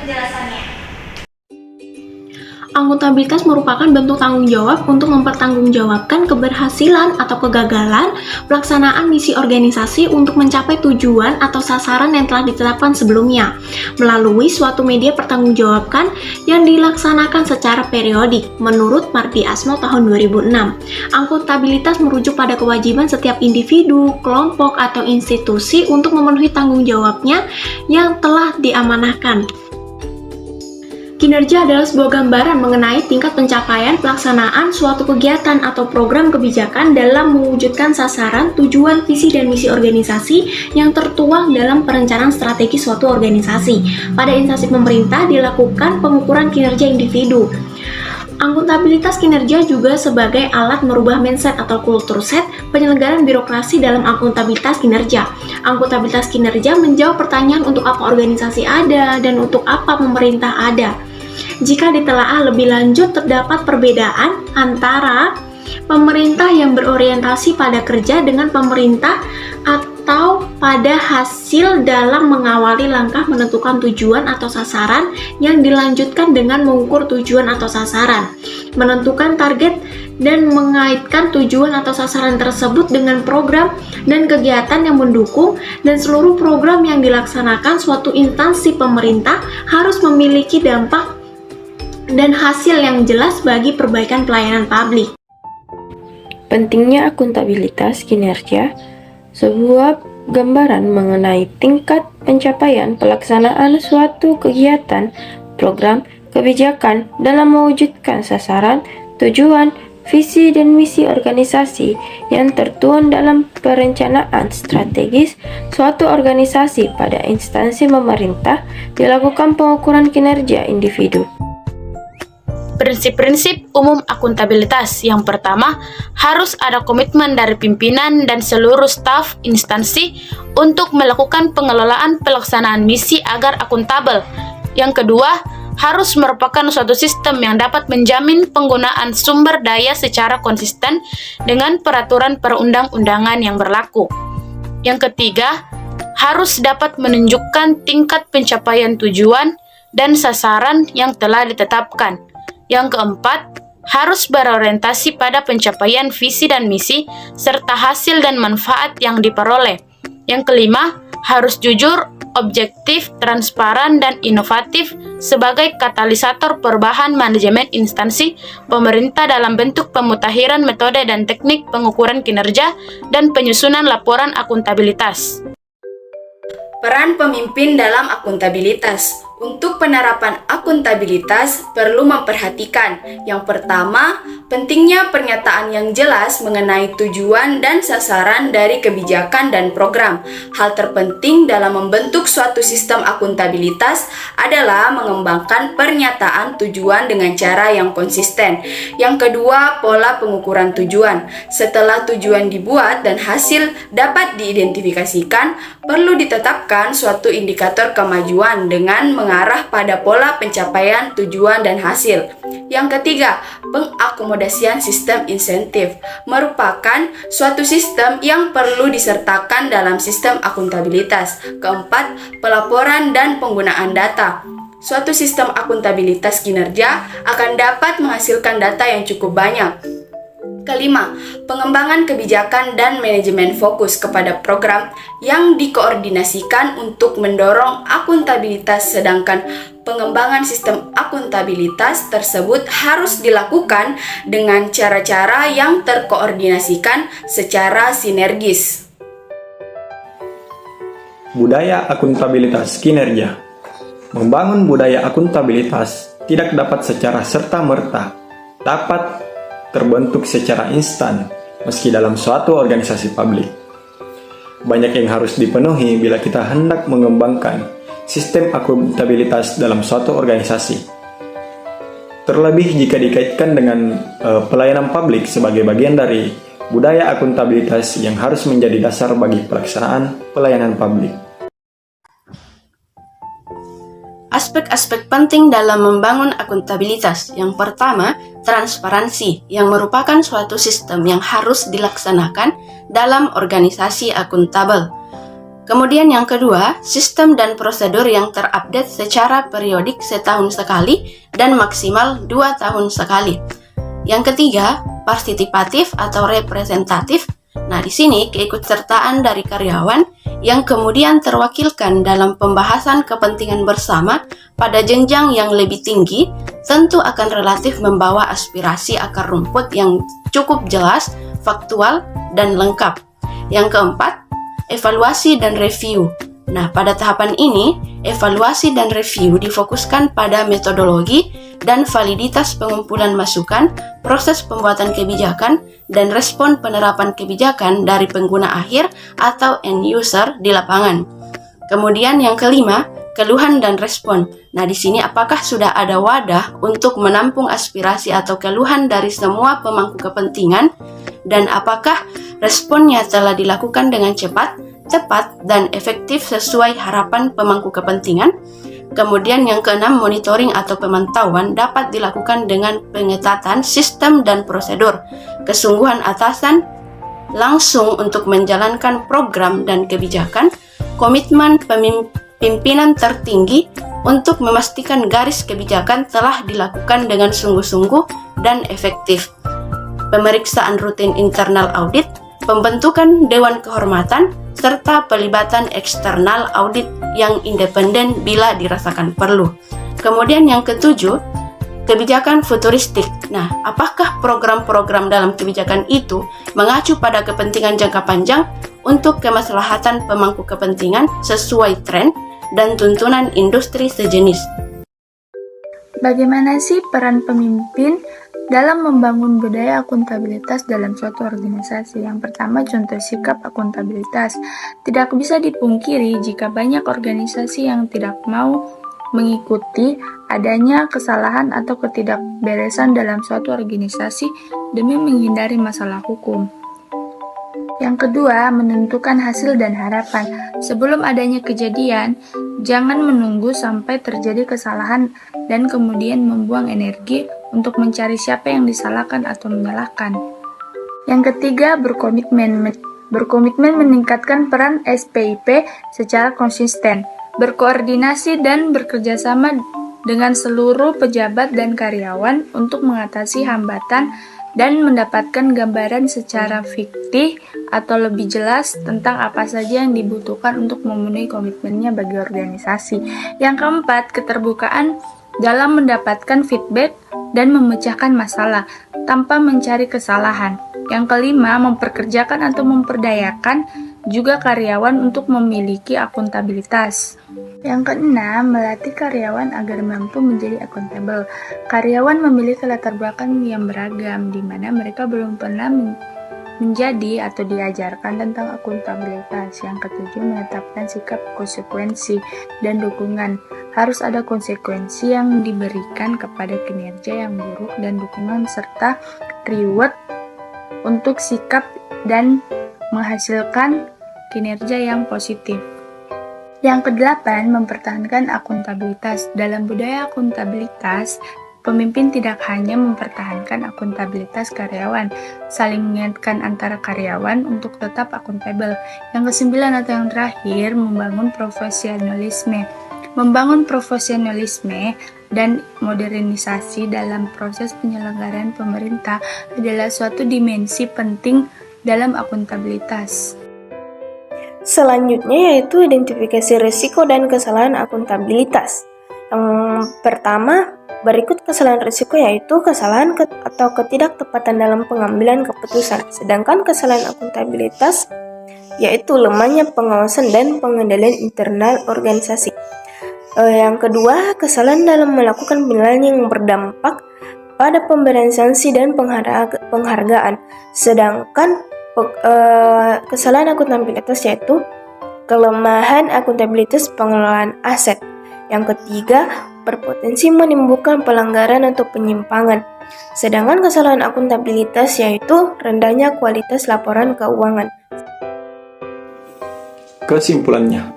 penjelasannya. Akuntabilitas merupakan bentuk tanggung jawab untuk mempertanggungjawabkan keberhasilan atau kegagalan pelaksanaan misi organisasi untuk mencapai tujuan atau sasaran yang telah ditetapkan sebelumnya melalui suatu media pertanggungjawabkan yang dilaksanakan secara periodik menurut Marty Asmo tahun 2006. Akuntabilitas merujuk pada kewajiban setiap individu, kelompok, atau institusi untuk memenuhi tanggung jawabnya yang telah diamanahkan. Kinerja adalah sebuah gambaran mengenai tingkat pencapaian pelaksanaan suatu kegiatan atau program kebijakan dalam mewujudkan sasaran, tujuan, visi, dan misi organisasi yang tertuang dalam perencanaan strategi suatu organisasi. Pada instansi pemerintah dilakukan pengukuran kinerja individu. Akuntabilitas kinerja juga sebagai alat merubah mindset atau culture set penyelenggaraan birokrasi dalam akuntabilitas kinerja. Akuntabilitas kinerja menjawab pertanyaan untuk apa organisasi ada dan untuk apa pemerintah ada. Jika ditelaah lebih lanjut, terdapat perbedaan antara pemerintah yang berorientasi pada kerja dengan pemerintah atau pada hasil dalam mengawali langkah menentukan tujuan atau sasaran yang dilanjutkan dengan mengukur tujuan atau sasaran, menentukan target dan mengaitkan tujuan atau sasaran tersebut dengan program dan kegiatan yang mendukung, dan seluruh program yang dilaksanakan suatu instansi pemerintah harus memiliki dampak dan hasil yang jelas bagi perbaikan pelayanan publik. Pentingnya akuntabilitas kinerja, sebuah gambaran mengenai tingkat pencapaian pelaksanaan suatu kegiatan, program, kebijakan dalam mewujudkan sasaran, tujuan, visi dan misi organisasi yang tertuang dalam perencanaan strategis suatu organisasi. Pada instansi pemerintah dilakukan pengukuran kinerja individu. Prinsip-prinsip umum akuntabilitas. Yang pertama, harus ada komitmen dari pimpinan dan seluruh staf instansi untuk melakukan pengelolaan pelaksanaan misi agar akuntabel. Yang kedua, harus merupakan suatu sistem yang dapat menjamin penggunaan sumber daya secara konsisten dengan peraturan perundang-undangan yang berlaku. Yang ketiga, harus dapat menunjukkan tingkat pencapaian tujuan dan sasaran yang telah ditetapkan. Yang keempat, harus berorientasi pada pencapaian visi dan misi, serta hasil dan manfaat yang diperoleh. Yang kelima, harus jujur, objektif, transparan, dan inovatif sebagai katalisator perubahan manajemen instansi pemerintah dalam bentuk pemutakhiran metode dan teknik pengukuran kinerja dan penyusunan laporan akuntabilitas. Peran pemimpin dalam akuntabilitas. Untuk penerapan akuntabilitas perlu memperhatikan yang pertama, pentingnya pernyataan yang jelas mengenai tujuan dan sasaran dari kebijakan dan program. Hal terpenting dalam membentuk suatu sistem akuntabilitas adalah mengembangkan pernyataan tujuan dengan cara yang konsisten. Yang kedua, pola pengukuran tujuan. Setelah tujuan dibuat dan hasil dapat diidentifikasikan, perlu ditetapkan suatu indikator kemajuan dengan mengarah pada pola pencapaian tujuan dan hasil. Yang ketiga, pengakomodasian sistem insentif merupakan suatu sistem yang perlu disertakan dalam sistem akuntabilitas. Keempat, pelaporan dan penggunaan data. Suatu sistem akuntabilitas kinerja akan dapat menghasilkan data yang cukup banyak. Kelima, pengembangan kebijakan dan manajemen fokus kepada program yang dikoordinasikan untuk mendorong akuntabilitas, sedangkan pengembangan sistem akuntabilitas tersebut harus dilakukan dengan cara-cara yang terkoordinasikan secara sinergis. Budaya akuntabilitas kinerja. Membangun budaya akuntabilitas tidak dapat secara serta-merta dapat terbentuk secara instan meski dalam suatu organisasi publik. Banyak yang harus dipenuhi bila kita hendak mengembangkan sistem akuntabilitas dalam suatu organisasi. Terlebih jika dikaitkan dengan pelayanan publik sebagai bagian dari budaya akuntabilitas yang harus menjadi dasar bagi pelaksanaan pelayanan publik. Aspek-aspek penting dalam membangun akuntabilitas. Yang pertama, transparansi, yang merupakan suatu sistem yang harus dilaksanakan dalam organisasi akuntabel. Kemudian yang kedua, sistem dan prosedur yang terupdate secara periodik setahun sekali dan maksimal 2 tahun sekali. Yang ketiga, partisipatif atau representatif. Nah, di sini keikutsertaan dari karyawan yang kemudian terwakilkan dalam pembahasan kepentingan bersama pada jenjang yang lebih tinggi tentu akan relatif membawa aspirasi akar rumput yang cukup jelas, faktual, dan lengkap. Yang keempat, evaluasi dan review. Nah, pada tahapan ini, evaluasi dan review difokuskan pada metodologi dan validitas pengumpulan masukan, proses pembuatan kebijakan, dan respon penerapan kebijakan dari pengguna akhir atau end user di lapangan. Kemudian yang kelima, keluhan dan respon. Nah, di sini apakah sudah ada wadah untuk menampung aspirasi atau keluhan dari semua pemangku kepentingan, dan apakah responnya telah dilakukan dengan cepat, tepat, dan efektif sesuai harapan pemangku kepentingan. Kemudian yang keenam, monitoring atau pemantauan dapat dilakukan dengan pengetatan sistem dan prosedur, kesungguhan atasan langsung untuk menjalankan program dan kebijakan, komitmen pimpinan tertinggi untuk memastikan garis kebijakan telah dilakukan dengan sungguh-sungguh dan efektif, pemeriksaan rutin internal audit, pembentukan dewan kehormatan, serta pelibatan eksternal audit yang independen bila dirasakan perlu. Kemudian yang ketujuh, kebijakan futuristik. Nah, apakah program-program dalam kebijakan itu mengacu pada kepentingan jangka panjang untuk kemaslahatan pemangku kepentingan sesuai tren dan tuntunan industri sejenis? Bagaimana sih peran pemimpin dalam membangun budaya akuntabilitas dalam suatu organisasi? Yang pertama, contoh sikap akuntabilitas. Tidak bisa dipungkiri jika banyak organisasi yang tidak mau mengikuti adanya kesalahan atau ketidakberesan dalam suatu organisasi demi menghindari masalah hukum. Yang kedua, menentukan hasil dan harapan. Sebelum adanya kejadian, jangan menunggu sampai terjadi kesalahan dan kemudian membuang energi untuk mencari siapa yang disalahkan atau menyalahkan. Yang ketiga, berkomitmen. Berkomitmen meningkatkan peran SPIP secara konsisten, berkoordinasi dan bekerjasama dengan seluruh pejabat dan karyawan untuk mengatasi hambatan dan mendapatkan gambaran secara fiktif atau lebih jelas tentang apa saja yang dibutuhkan untuk memenuhi komitmennya bagi organisasi. Yang keempat, keterbukaan dalam mendapatkan feedback dan memecahkan masalah tanpa mencari kesalahan. Yang kelima, memperkerjakan atau memperdayakan juga karyawan untuk memiliki akuntabilitas. Yang keenam, melatih karyawan agar mampu menjadi akuntabel. Karyawan memiliki latar belakang yang beragam, di mana mereka belum pernah menjadi atau diajarkan tentang akuntabilitas. Yang ketujuh, menetapkan sikap konsekuensi dan dukungan. Harus ada konsekuensi yang diberikan kepada kinerja yang buruk dan dukungan serta reward untuk sikap dan menghasilkan kinerja yang positif. Yang kedelapan, mempertahankan akuntabilitas. Dalam budaya akuntabilitas, pemimpin tidak hanya mempertahankan akuntabilitas karyawan, saling mengingatkan antara karyawan untuk tetap akuntabel. Yang kesembilan atau yang terakhir, membangun profesionalisme. Membangun profesionalisme dan modernisasi dalam proses penyelenggaraan pemerintah adalah suatu dimensi penting dalam akuntabilitas. Selanjutnya yaitu identifikasi risiko dan kesalahan akuntabilitas. Yang pertama, berikut kesalahan risiko yaitu kesalahan atau ketidaktepatan dalam pengambilan keputusan. Sedangkan kesalahan akuntabilitas yaitu lemahnya pengawasan dan pengendalian internal organisasi. Yang kedua, kesalahan dalam melakukan penilaian yang berdampak pada pemberian sanksi dan penghargaan. Sedangkan kesalahan akuntabilitas yaitu kelemahan akuntabilitas pengelolaan aset. Yang ketiga, berpotensi menimbulkan pelanggaran atau penyimpangan. Sedangkan kesalahan akuntabilitas yaitu rendahnya kualitas laporan keuangan. Kesimpulannya,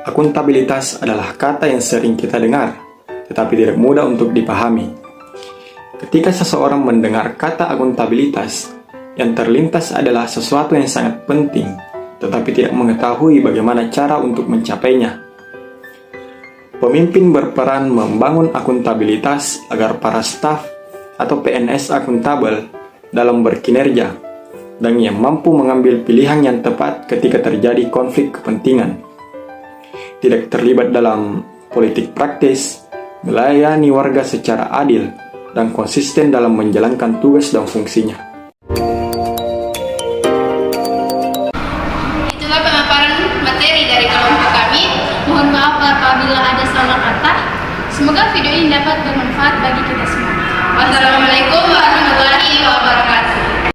akuntabilitas adalah kata yang sering kita dengar, tetapi tidak mudah untuk dipahami. Ketika seseorang mendengar kata akuntabilitas, yang terlintas adalah sesuatu yang sangat penting, tetapi tidak mengetahui bagaimana cara untuk mencapainya. Pemimpin berperan membangun akuntabilitas agar para staf atau PNS akuntabel dalam berkinerja dan yang mampu mengambil pilihan yang tepat ketika terjadi konflik kepentingan. Tidak terlibat dalam politik praktis, melayani warga secara adil, dan konsisten dalam menjalankan tugas dan fungsinya. Itulah pemaparan materi dari kelompok kami. Mohon maaf apabila ada salah kata. Semoga video ini dapat bermanfaat bagi kita semua. Wassalamualaikum warahmatullahi wabarakatuh.